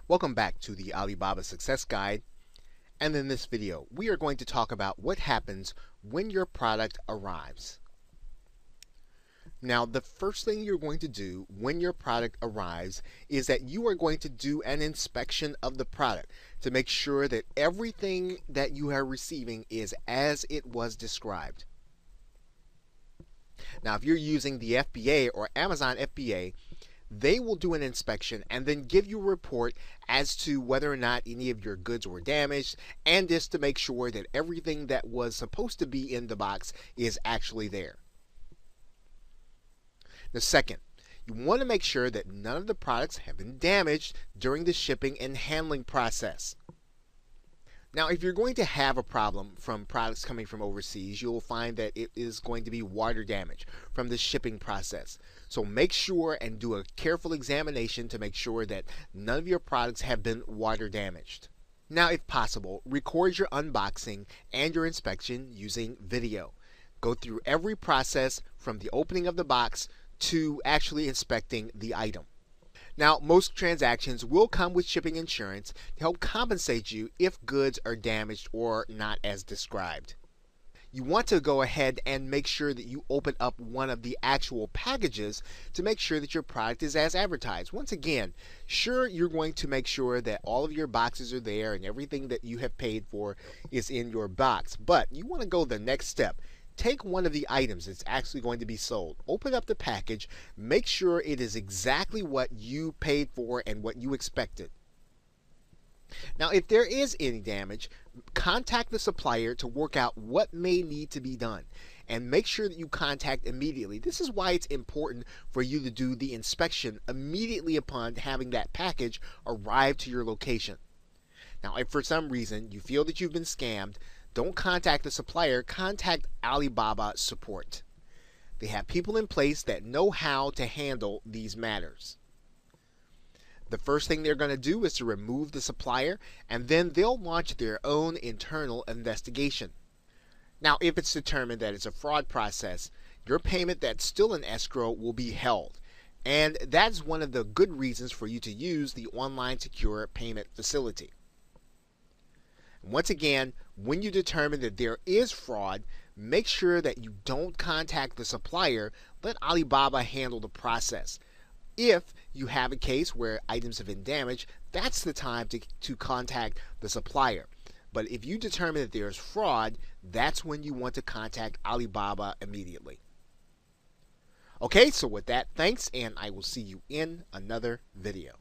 Welcome back to the Alibaba Success Guide, and in this video we are going to talk about what happens when your product arrives. Now, the first thing you're going to do when your product arrives is that you are going to do an inspection of the product to make sure that everything that you are receiving is as it was described. Now, if you're using the FBA or Amazon FBA, they will do an inspection and then give you a report as to whether or not any of your goods were damaged, and just to make sure that everything that was supposed to be in the box is actually there. The second, you want to make sure that none of the products have been damaged during the shipping and handling process. Now, if you're going to have a problem from products coming from overseas, you'll find that it is going to be water damage from the shipping process. So make sure and do a careful examination to make sure that none of your products have been water damaged. Now, if possible, record your unboxing and your inspection using video. Go through every process from the opening of the box to actually inspecting the item. Now, most transactions will come with shipping insurance to help compensate you if goods are damaged or not as described. You want to go ahead and make sure that you open up one of the actual packages to make sure that your product is as advertised. Once again, sure, you're going to make sure that all of your boxes are there and everything that you have paid for is in your box, but you want to go the next step. Take one of the items that's actually going to be sold, open up the package, make sure it is exactly what you paid for and what you expected. Now, if there is any damage, contact the supplier to work out what may need to be done, and make sure that you contact immediately. This is why it's important for you to do the inspection immediately upon having that package arrive to your location. Now, if for some reason you feel that you've been scammed, don't contact the supplier, contact Alibaba support. They have people in place that know how to handle these matters. The first thing they're going to do is to remove the supplier, and then they'll launch their own internal investigation. Now, if it's determined that it's a fraud process, your payment that's still in escrow will be held. And that's one of the good reasons for you to use the online secure payment facility. Once again, when you determine that there is fraud, make sure that you don't contact the supplier. Let Alibaba handle the process. If you have a case where items have been damaged, that's the time to contact the supplier. But if you determine that there is fraud, that's when you want to contact Alibaba immediately. Okay, so with that, thanks, and I will see you in another video.